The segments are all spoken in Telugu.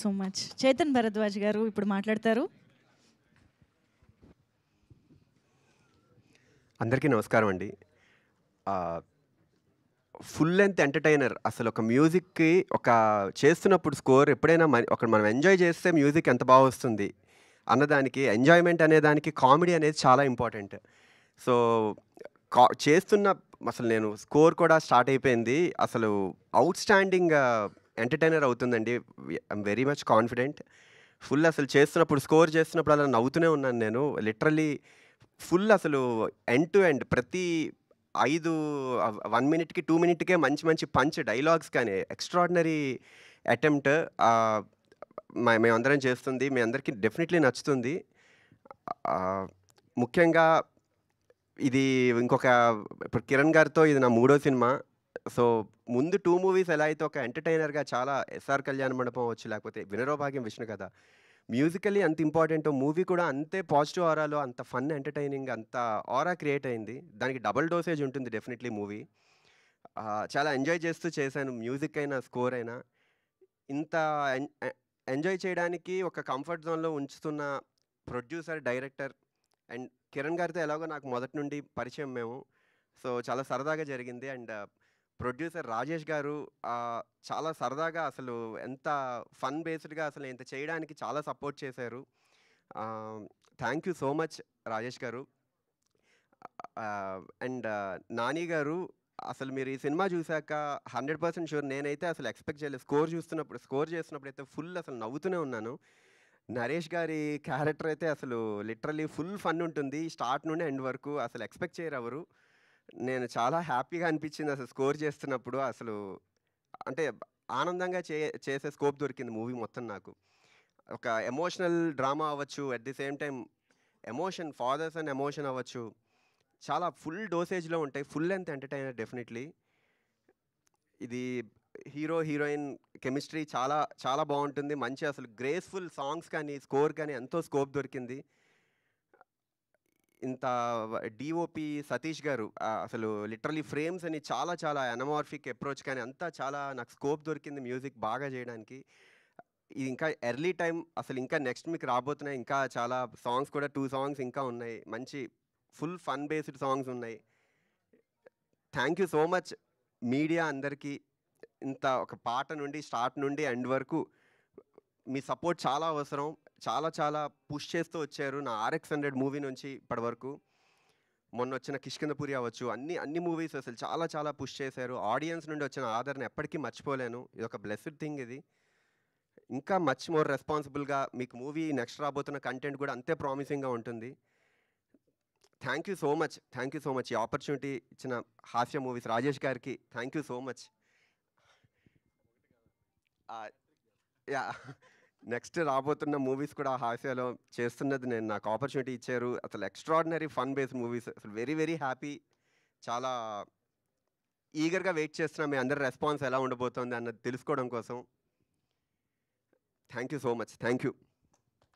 So much. చేతన్ భరద్వాజ్ గారు ఇప్పుడు మాట్లాడతారు. అందరికీ నమస్కారం అండి. Full length entertainer. అసలు ఒక మ్యూజిక్కి ఒక చేస్తున్నప్పుడు స్కోర్ ఎప్పుడైనా ఒక మనం ఎంజాయ్ చేస్తే మ్యూజిక్ ఎంత బాగా వస్తుంది అన్నదానికి, ఎంజాయ్మెంట్ అనేదానికి కామెడీ అనేది చాలా ఇంపార్టెంట్. సో చేస్తున్న అసలు నేను స్కోర్ కూడా స్టార్ట్ అయిపోయింది. అసలు అవుట్ స్టాండింగ్ ఎంటర్టైనర్ అవుతుందండి. I'm very much confident. Full అసలు చేస్తున్నప్పుడు స్కోర్ చేస్తున్నప్పుడు అలా నవ్వుతూనే ఉన్నాను నేను. లిటరల్లీ ఫుల్ అసలు ఎండ్ టు ఎండ్ ప్రతి 1 మినిట్‌కి, 2 మినిట్‌కే మంచి మంచి పంచ్ డైలాగ్స్ కానీ ఎక్స్ట్రార్డినరీ అటెంప్ట్. మేమందరం చేస్తుంది మీ అందరికీ డెఫినెట్లీ నచ్చుతుంది. ముఖ్యంగా ఇది ఇంకొక ఇప్పుడు కిరణ్ గారితో ఇది నా మూడో సినిమా. సో ముందు 2 మూవీస్ ఎలా అయితే ఒక ఎంటర్టైనర్‌గా చాలా 'ఎస్ఆర్ కళ్యాణ మండపం' అవ్వచ్చు, లేకపోతే 'వినరో భాగ్యం విష్ణు కథ' మ్యూజికల్లీ అంత ఇంపార్టెంటో, మూవీ కూడా అంతే పాజిటివ్ ఆరాలో అంత ఫన్, ఎంటర్టైనింగ్, అంత ఆరా క్రియేట్ అయింది. దానికి డబుల్ డోసేజ్ ఉంటుంది డెఫినెట్లీ మూవీ. చాలా ఎంజాయ్ చేస్తూ చేశాను. మ్యూజిక్ అయినా, స్కోర్ అయినా. ఇంత ఎంజాయ్ చేయడానికి ఒక కంఫర్ట్ జోన్‌లో ఉంచుతున్న ప్రొడ్యూసర్, డైరెక్టర్ అండ్ కిరణ్ గారితో ఎలాగో నాకు మొదటి నుండి పరిచయం మేము. సో చాలా సరదాగా జరిగింది. అండ్ ప్రొడ్యూసర్ రాజేష్ గారు చాలా సరదాగా అసలు ఎంత ఫన్ బేస్డ్‌గా అసలు ఇంత చేయడానికి చాలా సపోర్ట్ చేశారు. Thank you so much Rajesh గారు. అండ్ నాని గారు, అసలు మీరు ఈ సినిమా చూసాక 100% షూర్ నేనైతే అసలు ఎక్స్పెక్ట్ చేయలేదు. స్కోర్ చేస్తున్నప్పుడు అయితే ఫుల్ అసలు నవ్వుతూనే ఉన్నాను. నరేష్ గారి క్యారెక్టర్ అయితే అసలు లిటరల్లీ ఫుల్ ఫన్ ఉంటుంది స్టార్ట్ నుండి ఎండ్ వరకు. అసలు ఎక్స్పెక్ట్ చేయరు ఎవరు. నేను చాలా హ్యాపీగా అనిపించింది అసలు స్కోర్ చేస్తున్నప్పుడు. అసలు అంటే ఆనందంగా చేసే స్కోప్ దొరికింది మూవీ మొత్తం నాకు. ఒక ఎమోషనల్ డ్రామా అవ్వచ్చు, at the same time emotion, fathers and emotion అవ్వచ్చు, చాలా ఫుల్ డోసేజ్లో ఉంటాయి. Full length entertainer definitely. ఇది హీరో హీరోయిన్ కెమిస్ట్రీ చాలా చాలా బాగుంటుంది. మంచి అసలు గ్రేస్ఫుల్ సాంగ్స్ కానీ, స్కోర్ కానీ ఎంతో స్కోప్ దొరికింది. ఇంత డిఓపి సతీష్ గారు అసలు లిటరలీ ఫ్రేమ్స్ అని చాలా చాలా అనమార్ఫిక్ అప్రోచ్ కానీ అంతా చాలా నాకు స్కోప్ దొరికింది మ్యూజిక్ బాగా చేయడానికి. ఇది ఇంకా ఎర్లీ టైం. అసలు ఇంకా నెక్స్ట్ మీకు రాబోతున్నాయి ఇంకా చాలా సాంగ్స్ కూడా. 2 సాంగ్స్ ఇంకా ఉన్నాయి. మంచి ఫుల్ ఫన్ బేస్డ్ సాంగ్స్ ఉన్నాయి. Thank you so much media అందరికీ. ఇంత ఒక పాట నుండి స్టార్ట్ నుండి ఎండ్ వరకు మీ సపోర్ట్ చాలా అవసరం. చాలా చాలా పుష్ చేస్తూ వచ్చారు నా RX100 మూవీ నుంచి ఇప్పటి వరకు. మొన్న వచ్చిన కిష్కింధపురి అవ్వచ్చు, అన్ని మూవీస్ అసలు చాలా చాలా పుష్ చేశారు. ఆడియన్స్ నుండి వచ్చిన ఆదరణ ఎప్పటికీ మర్చిపోలేను. ఇది ఒక బ్లెస్డ్ థింగ్. ఇది ఇంకా మచ్ మోర్ రెస్పాన్సిబుల్గా మీకు మూవీ నెక్స్ట్ రాబోతున్న కంటెంట్ కూడా అంతే ప్రామిసింగ్గా ఉంటుంది. Thank you so much. Thank you so much. ఈ ఆపర్చునిటీ ఇచ్చిన హాస్య మూవీస్ రాజేష్ గారికి thank you so much. Yeah, next రాబోతున్న మూవీస్ కూడా హాస్యాలో చేస్తున్నది నేను. నాకు ఆపర్చునిటీ ఇచ్చారు. అసలు ఎక్స్ట్రాడినరీ ఫన్ బేస్డ్ మూవీస్. అసలు వెరీ వెరీ హ్యాపీ. చాలా ఈగర్గా వెయిట్ చేస్తున్నా మీ అందరి రెస్పాన్స్ ఎలా ఉండబోతోంది అన్నది తెలుసుకోవడం కోసం. Thank you so much. Thank you.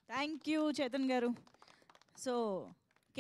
Thank you Chetan గారు. సో